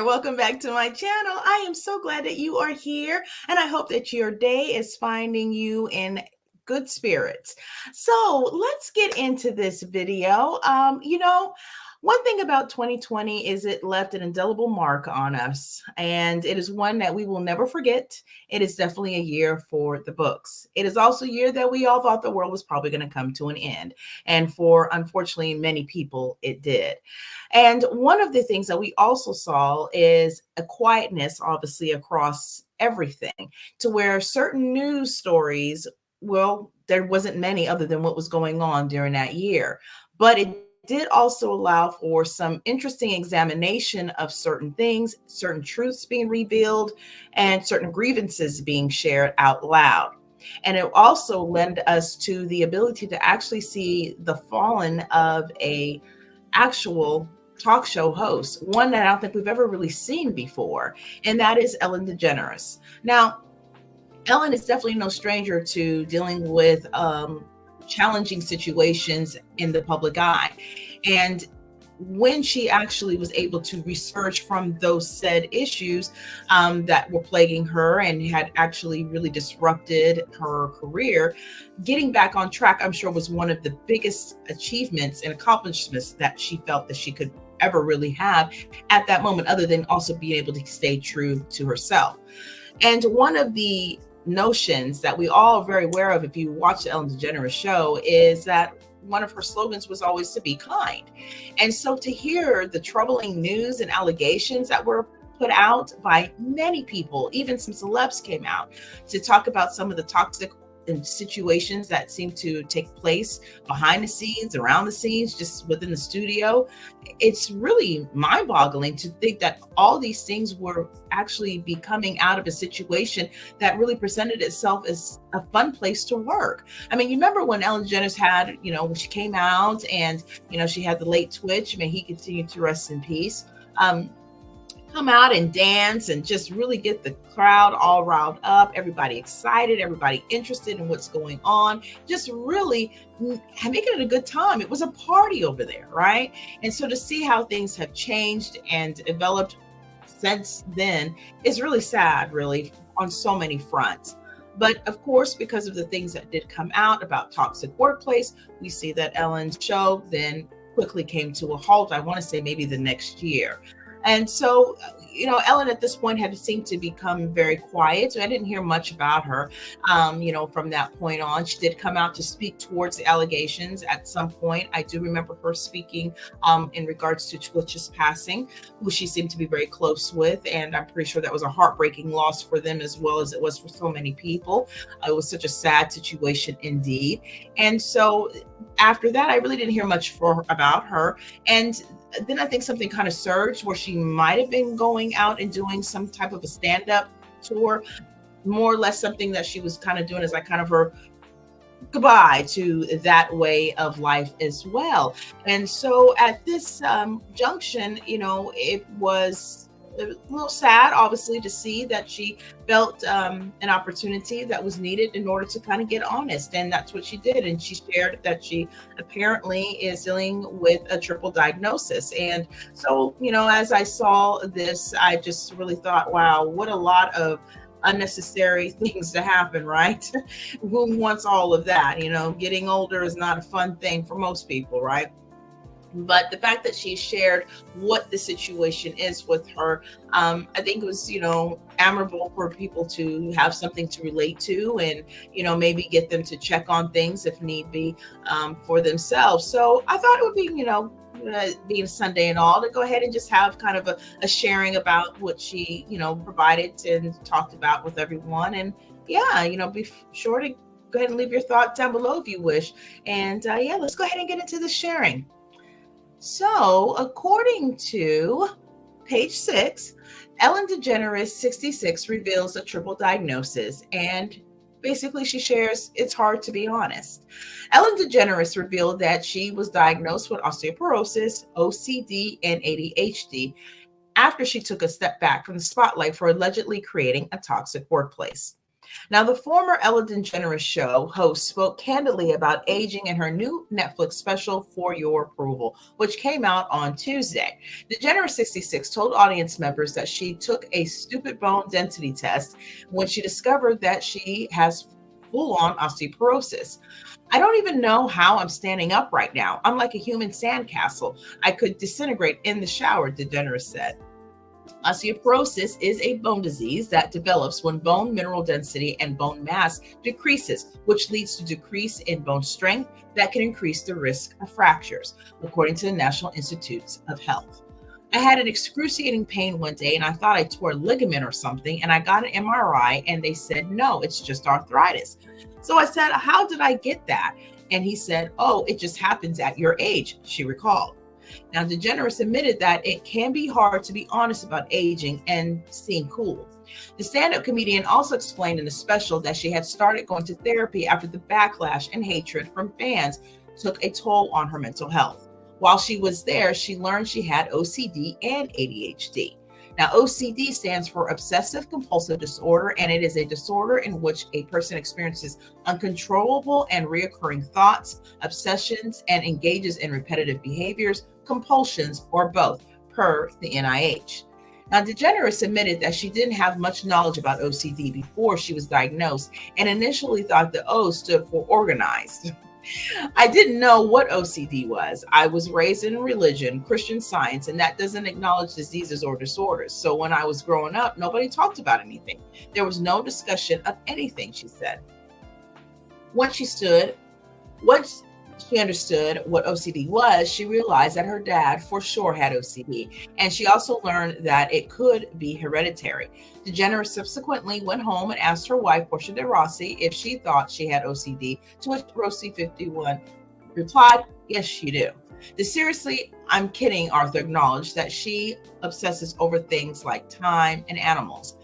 Welcome back to my channel. I am so glad that you are here, and I hope that your day is finding you in good spirits. So let's get into this video. One thing about 2020 is it left an indelible mark on us, and it is one that we will never forget. It is definitely a year for the books. It is also a year that we all thought the world was probably going to come to an end. And for, unfortunately, many people, it did. And one of the things that we also saw is a quietness, obviously, across everything, to where certain news stories, well, there wasn't many other than what was going on during that year. But it did also allow for some interesting examination of certain things, certain truths being revealed, and certain grievances being shared out loud. And it also lent us to the ability to actually see the fallen of a actual talk show host, one that I don't think we've ever really seen before, and that is Ellen DeGeneres. Now, Ellen is definitely no stranger to dealing with challenging situations in the public eye. And when she actually was able to research from those said issues that were plaguing her and had actually really disrupted her career, getting back on track, I'm sure, was one of the biggest achievements and accomplishments that she felt that she could ever really have at that moment, other than also being able to stay true to herself. And one of the notions that we all are very aware of if you watch the Ellen DeGeneres show is that one of her slogans was always to be kind. And so to hear the troubling news and allegations that were put out by many people, even some celebs came out to talk about some of the toxic situations that seem to take place behind the scenes, around the scenes, just within the studio. It's really mind-boggling to think that all these things were actually be coming out of a situation that really presented itself as a fun place to work. I mean, you remember when Ellen DeGeneres had, when she came out and, she had the late Twitch, may he continue to rest in peace, come out and dance and just really get the crowd all riled up, everybody excited, everybody interested in what's going on, just really making it a good time. It was a party over there, right? And so to see how things have changed and developed since then is really sad, really, on so many fronts. But of course, because of the things that did come out about toxic workplace, we see that Ellen's show then quickly came to a halt. I want to say maybe the next year. And so, Ellen at this point had seemed to become very quiet. So I didn't hear much about her, from that point on. She did come out to speak towards the allegations at some point. I do remember her speaking in regards to Twitch's passing, who she seemed to be very close with. And I'm pretty sure that was a heartbreaking loss for them as well as it was for so many people. It was such a sad situation indeed. And so after that, I really didn't hear much about her. And then I think something kind of surged where she might have been going out and doing some type of a stand-up tour, more or less something that she was kind of doing as like kind of her goodbye to that way of life as well. And so at this junction, it was a little sad, obviously, to see that she felt an opportunity that was needed in order to kind of get honest. And that's what she did. And she shared that she apparently is dealing with a triple diagnosis. And so, as I saw this, I just really thought, wow, what a lot of unnecessary things to happen, right? Who wants all of that? Getting older is not a fun thing for most people, right? But the fact that she shared what the situation is with her, I think it was, admirable for people to have something to relate to and, maybe get them to check on things if need be for themselves. So I thought it would be, being a Sunday and all, to go ahead and just have kind of a sharing about what she, provided and talked about with everyone. And be sure to go ahead and leave your thoughts down below if you wish. And let's go ahead and get into the sharing. So, according to page 6, Ellen DeGeneres, 66, reveals a triple diagnosis, and basically she shares it's hard to be honest. Ellen DeGeneres revealed that she was diagnosed with osteoporosis, OCD, and ADHD after she took a step back from the spotlight for allegedly creating a toxic workplace. Now, the former Ellen DeGeneres show host spoke candidly about aging in her new Netflix special, For Your Approval, which came out on Tuesday. DeGeneres 66 told audience members that she took a stupid bone density test when she discovered that she has full-on osteoporosis. I don't even know how I'm standing up right now. I'm like a human sandcastle. I could disintegrate in the shower, DeGeneres said. Osteoporosis is a bone disease that develops when bone mineral density and bone mass decreases, which leads to decrease in bone strength that can increase the risk of fractures, according to the National Institutes of Health. I had an excruciating pain one day and I thought I tore a ligament or something, and I got an MRI and they said, no, it's just arthritis. So I said, how did I get that? And he said, oh, it just happens at your age, she recalled. Now, DeGeneres admitted that it can be hard to be honest about aging and seem cool. The stand-up comedian also explained in the special that she had started going to therapy after the backlash and hatred from fans took a toll on her mental health. While she was there, she learned she had OCD and ADHD. Now, OCD stands for obsessive compulsive disorder, and it is a disorder in which a person experiences uncontrollable and reoccurring thoughts, obsessions, and engages in repetitive behaviors, compulsions, or both, per the NIH. Now, DeGeneres admitted that she didn't have much knowledge about OCD before she was diagnosed and initially thought the O stood for organized. I didn't know what OCD was. I was raised in religion, Christian Science, and that doesn't acknowledge diseases or disorders. So when I was growing up, nobody talked about anything. There was no discussion of anything, she said. Once she understood what OCD was, she realized that her dad for sure had OCD, and she also learned that it could be hereditary. DeGeneres subsequently went home and asked her wife, Portia de Rossi, if she thought she had OCD, to which Rossi 51 replied, yes, you do. The seriously, I'm kidding, Arthur acknowledged that she obsesses over things like time and animals.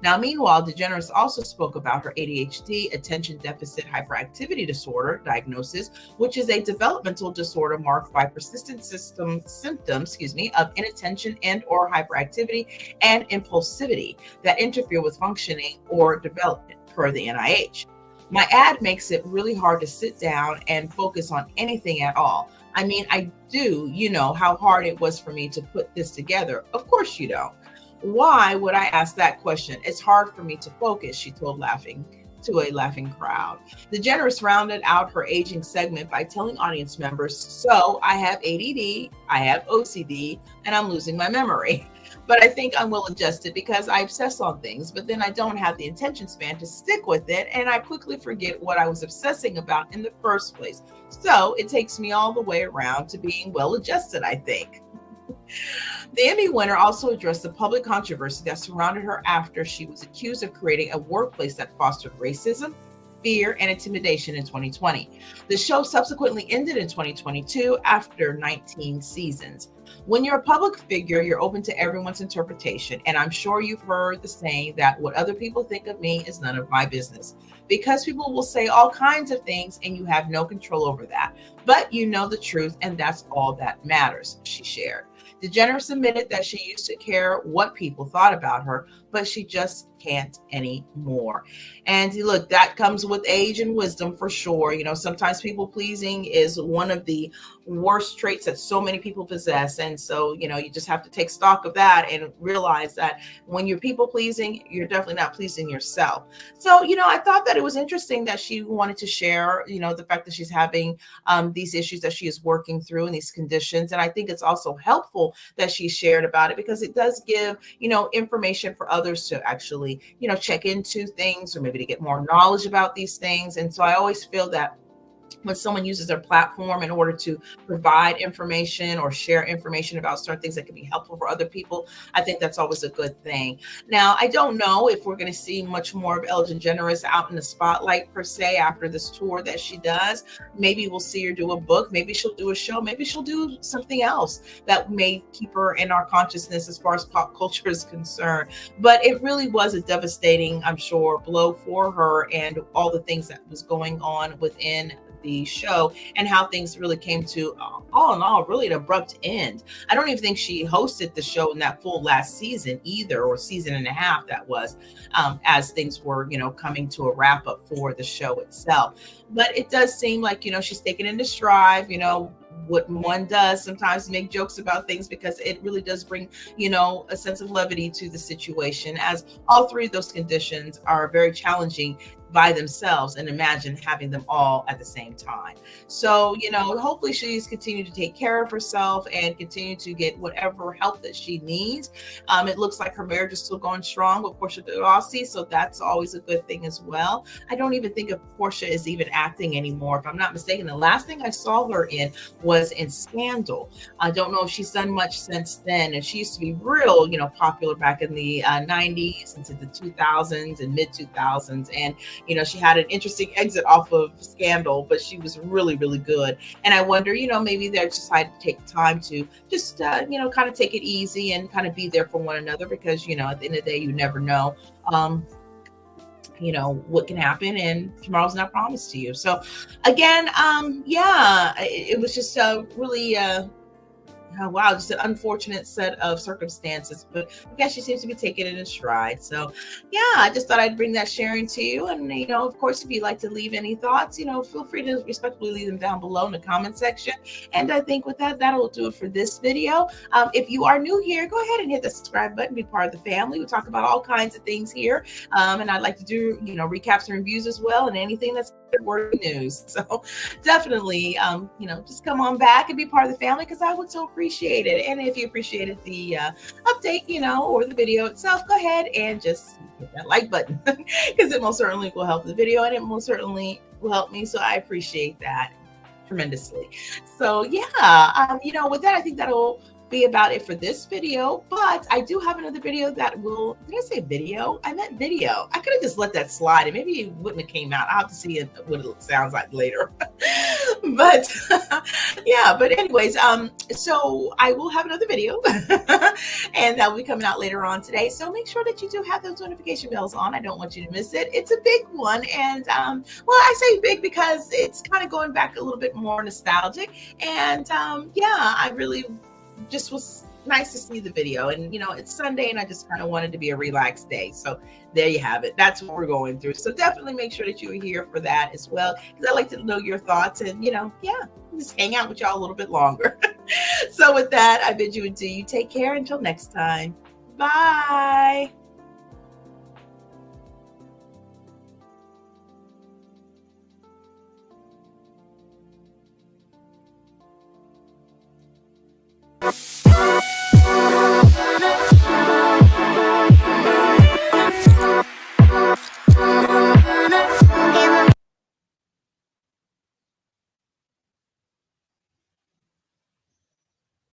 Now, meanwhile, DeGeneres also spoke about her ADHD, attention deficit hyperactivity disorder diagnosis, which is a developmental disorder marked by persistent symptoms of inattention and or hyperactivity and impulsivity that interfere with functioning or development, per the NIH. My ad makes it really hard to sit down and focus on anything at all. I mean, I do, you know how hard it was for me to put this together. Of course you don't. Why would I ask that question? It's hard for me to focus, she told to a laughing crowd. DeGeneres rounded out her aging segment by telling audience members, so I have ADD, I have OCD, and I'm losing my memory. But I think I'm well adjusted because I obsess on things, but then I don't have the attention span to stick with it, and I quickly forget what I was obsessing about in the first place. So it takes me all the way around to being well adjusted, I think. The Emmy winner also addressed the public controversy that surrounded her after she was accused of creating a workplace that fostered racism, fear, and intimidation in 2020. The show subsequently ended in 2022 after 19 seasons. When you're a public figure, you're open to everyone's interpretation, and I'm sure you've heard the saying that what other people think of me is none of my business, because people will say all kinds of things and you have no control over that. But you know the truth, and that's all that matters, she shared. DeGeneres admitted that she used to care what people thought about her, but she just can't anymore. And look, that comes with age and wisdom for sure. You know, sometimes people pleasing is one of the worst traits that so many people possess. And so, you know, you just have to take stock of that and realize that when you're people pleasing, you're definitely not pleasing yourself. So, you know, I thought that it was interesting that she wanted to share, you know, the fact that she's having these issues that she is working through and these conditions. And I think it's also helpful that she shared about it because it does give, you know, information for others to actually, you know, check into things or maybe to get more knowledge about these things. And so I always feel that when someone uses their platform in order to provide information or share information about certain things that can be helpful for other people, I think that's always a good thing. Now, I don't know if we're going to see much more of Ellen DeGeneres out in the spotlight per se after this tour that she does. Maybe we'll see her do a book. Maybe she'll do a show. Maybe she'll do something else that may keep her in our consciousness as far as pop culture is concerned. But it really was a devastating, I'm sure, blow for her and all the things that was going on within the show and how things really came to, all in all, really an abrupt end. I don't even think she hosted the show in that full last season either, or season and a half that was, as things were, coming to a wrap up for the show itself. But it does seem like, she's taken into stride, what one does sometimes, make jokes about things, because it really does bring, a sense of levity to the situation, as all three of those conditions are very challenging by themselves, and imagine having them all at the same time. So, hopefully she's continued to take care of herself and continue to get whatever help that she needs. It looks like her marriage is still going strong with Portia de Rossi, so that's always a good thing as well. I don't even think of Portia is even acting anymore. If I'm not mistaken, the last thing I saw her in was in Scandal. I don't know if she's done much since then, and she used to be real, popular back in the 90s into the 2000s and mid 2000s, and she had an interesting exit off of Scandal, but she was really, really good. And I wonder, maybe they decided to take time to just, kind of take it easy and kind of be there for one another, because, at the end of the day, you never know, what can happen, and tomorrow's not promised to you. So again, it was just really, oh, wow, just an unfortunate set of circumstances, but I guess she seems to be taking it in stride. So yeah, I just thought I'd bring that sharing to you. And, of course, if you'd like to leave any thoughts, feel free to respectfully leave them down below in the comment section. And I think with that, that'll do it for this video. If you are new here, go ahead and hit the subscribe button, be part of the family. We talk about all kinds of things here. And I'd like to do, recaps and reviews as well, and anything that's worthy news. So definitely, just come on back and be part of the family, because I would so appreciate it. And if you appreciated the update, or the video itself, go ahead and just hit that like button, because it most certainly will help the video, and it most certainly will help me. So I appreciate that tremendously. So yeah, with that, I think that'll be about it for this video, but I do have another video that will, did I say video? I meant video. I could have just let that slide and maybe it wouldn't have came out. I'll have to see what it sounds like later. But yeah, but anyways, so I will have another video and that will be coming out later on today. So make sure that you do have those notification bells on. I don't want you to miss it. It's a big one. And well, I say big because it's kind of going back a little bit more nostalgic. And yeah, I really just was nice to see the video, and it's Sunday and I just kind of wanted to be a relaxed day. So there you have it. That's what we're going through. So definitely make sure that you are here for that as well, because I like to know your thoughts, and just hang out with y'all a little bit longer. So with that, I bid you adieu. Take care until next time. Bye.